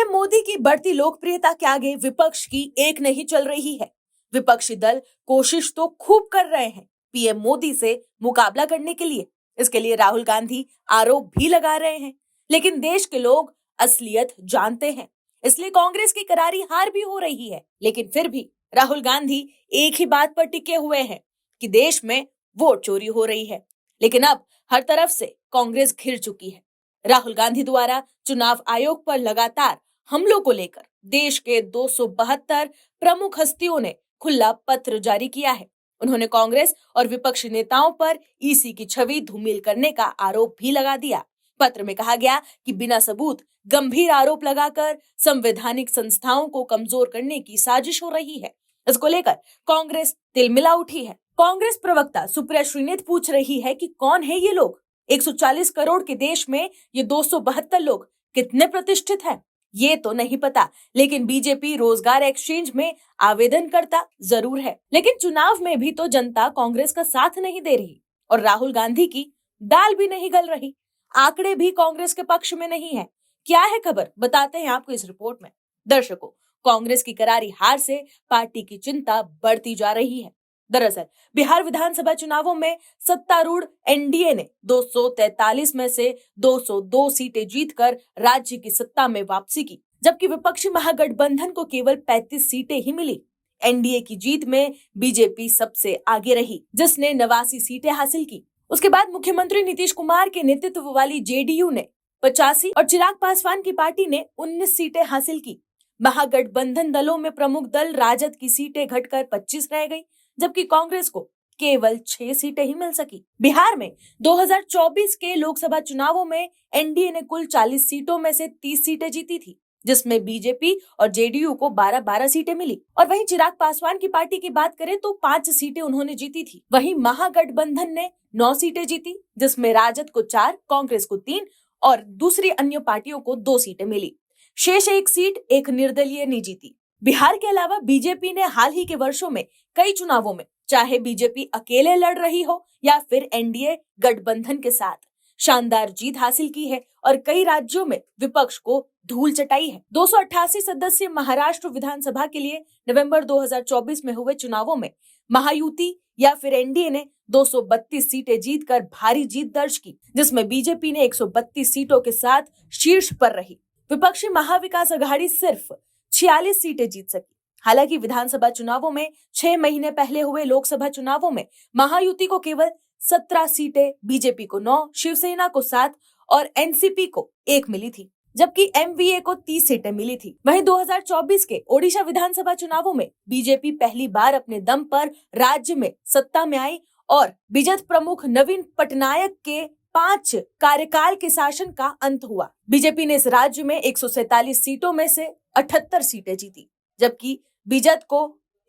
PM Modi की बढ़ती लोकप्रियता के आगे विपक्ष की एक नहीं चल रही है। विपक्षी दल कोशिश तो खूब कर रहे हैं पीएम मोदी से मुकाबला करने के लिए। इसके लिए राहुल गांधी आरोप भी लगा रहे हैं, लेकिन देश के लोग असलियत जानते हैं, इसलिए कांग्रेस की करारी हार भी हो रही है। लेकिन फिर भी राहुल गांधी एक ही बात पर टिके हुए हैं कि देश में वोट चोरी हो रही है। लेकिन अब हर तरफ से कांग्रेस घिर चुकी है। राहुल गांधी द्वारा चुनाव आयोग पर लगातार हमलों को लेकर देश के 272 प्रमुख हस्तियों ने खुला पत्र जारी किया है। उन्होंने कांग्रेस और विपक्षी नेताओं पर ईसी की छवि धूमिल करने का आरोप भी लगा दिया। पत्र में कहा गया कि बिना सबूत गंभीर आरोप लगाकर संवैधानिक संस्थाओं को कमजोर करने की साजिश हो रही है। इसको लेकर कांग्रेस तिलमिला उठी है। कांग्रेस प्रवक्ता सुप्रिया श्रीनेत पूछ रही है कि कौन है ये लोग। 140 करोड़ के देश में ये 272 लोग कितने प्रतिष्ठित हैं? ये तो नहीं पता, लेकिन बीजेपी रोजगार एक्सचेंज में आवेदन करता जरूर है। लेकिन चुनाव में भी तो जनता कांग्रेस का साथ नहीं दे रही और राहुल गांधी की दाल भी नहीं गल रही। आंकड़े भी कांग्रेस के पक्ष में नहीं है। क्या है खबर, बताते हैं आपको इस रिपोर्ट में। दर्शकों, कांग्रेस की करारी हार से पार्टी की चिंता बढ़ती जा रही है। दरअसल बिहार विधानसभा चुनावों में सत्तारूढ़ एनडीए ने 243 में से 202 सीटें जीतकर राज्य की सत्ता में वापसी की, जबकि विपक्षी महागठबंधन को केवल 35 सीटें ही मिली। एनडीए की जीत में बीजेपी सबसे आगे रही, जिसने 89 सीटें हासिल की। उसके बाद मुख्यमंत्री नीतीश कुमार के नेतृत्व वाली जेडीयू ने 85 और चिराग पासवान की पार्टी ने 19 सीटें हासिल की। महागठबंधन दलों में प्रमुख दल राजद की सीटें घटकर 25 रह गई, जबकि कांग्रेस को केवल 6 सीटें ही मिल सकी। बिहार में 2024 के लोकसभा चुनावों में एनडीए ने कुल 40 सीटों में से 30 सीटें जीती थी, जिसमें बीजेपी और जेडीयू को 12-12 सीटें मिली। और वहीं चिराग पासवान की पार्टी की बात करें तो 5 सीटें उन्होंने जीती थी। वहीं महागठबंधन ने 9 सीटें जीती, जिसमें राजद को 4, कांग्रेस को 3 और दूसरी अन्य पार्टियों को 2 सीटें मिली। शेष 1 सीट एक निर्दलीय ने जीती। बिहार के अलावा बीजेपी ने हाल ही के वर्षों में कई चुनावों में, चाहे बीजेपी अकेले लड़ रही हो या फिर एनडीए गठबंधन के साथ, शानदार जीत हासिल की है और कई राज्यों में विपक्ष को धूल चटाई है। 288 सदस्य महाराष्ट्र विधानसभा के लिए नवंबर 2024 में हुए चुनावों में महायुति या फिर एनडीए ने 232 सीटें जीतकर भारी जीत दर्ज की, जिसमें बीजेपी ने 132 सीटों के साथ शीर्ष पर रही। विपक्षी महाविकास अघाड़ी सिर्फ 46 सीटें जीत सकी। हालांकि विधानसभा चुनावों में 6 महीने पहले हुए लोकसभा चुनावों में महायुति को केवल 17 सीटें, बीजेपी को 9, शिवसेना को 7 और एनसीपी को 1 मिली थी, जबकि एमवीए को 30 सीटें मिली थी। वहीं 2024 के ओडिशा विधानसभा चुनावों में बीजेपी पहली बार अपने दम पर राज्य में सत्ता में आई और बीजेपी प्रमुख नवीन पटनायक के 5 कार्यकाल के शासन का अंत हुआ। बीजेपी ने इस राज्य में 147 सीटों में से 78 सीटें जीती, जबकि बीजेपी को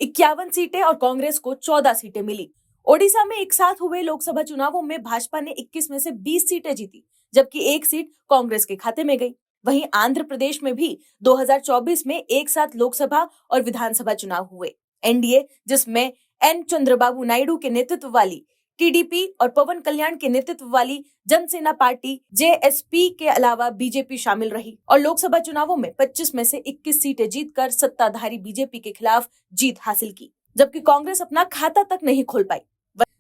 51 सीटें और कांग्रेस को 14 सीटें मिली। ओडिशा में एक साथ हुए लोकसभा चुनावों में भाजपा ने 21 में से 20 सीटें जीती, जबकि 1 सीट कांग्रेस के खाते में गई। वहीं आंध्र प्रदेश में भी 2024 में एक साथ लोकसभा और विधानसभा चुनाव हुए। एनडीए, जिसमें एन चंद्रबाबू नायडू के नेतृत्व वाली टीडीपी और पवन कल्याण के नेतृत्व वाली जनसेना पार्टी जेएसपी के अलावा बीजेपी शामिल रही और लोकसभा चुनावों में 25 में से 21 सीटें जीतकर सत्ताधारी बीजेपी के खिलाफ जीत हासिल की, जबकि कांग्रेस अपना खाता तक नहीं खोल पाई।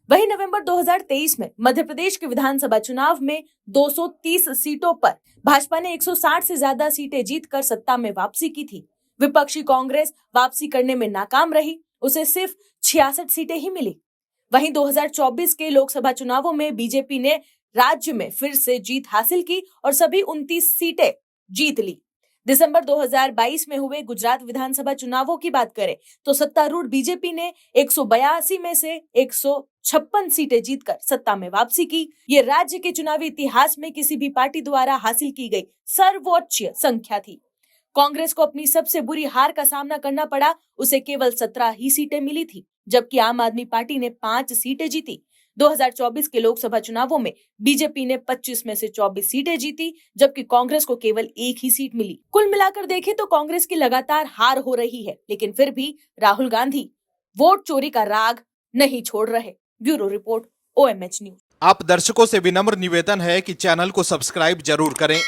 वहीं नवंबर 2023 में मध्य प्रदेश के विधानसभा चुनाव में 230 सीटों पर भाजपा ने 160 से ज्यादा सीटें जीतकर सत्ता में वापसी की थी। विपक्षी कांग्रेस वापसी करने में नाकाम रही, उसे सिर्फ 66 सीटें ही मिली। वहीं 2024 के लोकसभा चुनावों में बीजेपी ने राज्य में फिर से जीत हासिल की और सभी 29 सीटें जीत ली। दिसंबर 2022 में हुए गुजरात विधानसभा चुनावों की बात करें तो सत्तारूढ़ बीजेपी ने 182 में से 156 सीटें जीतकर सत्ता में वापसी की। ये राज्य के चुनावी इतिहास में किसी भी पार्टी द्वारा हासिल की गई सर्वोच्च संख्या थी। कांग्रेस को अपनी सबसे बुरी हार का सामना करना पड़ा, उसे केवल 17 ही सीटें मिली थी, जबकि आम आदमी पार्टी ने 5 सीटें जीती। 2024 के लोकसभा चुनावों में बीजेपी ने 25 में से 24 सीटें जीती, जबकि कांग्रेस को केवल 1 ही सीट मिली। कुल मिलाकर देखें तो कांग्रेस की लगातार हार हो रही है, लेकिन फिर भी राहुल गांधी वोट चोरी का राग नहीं छोड़ रहे। Bureau report, OMH news. आप दर्शकों से विनम्र निवेदन है कि चैनल को सब्सक्राइब जरूर करें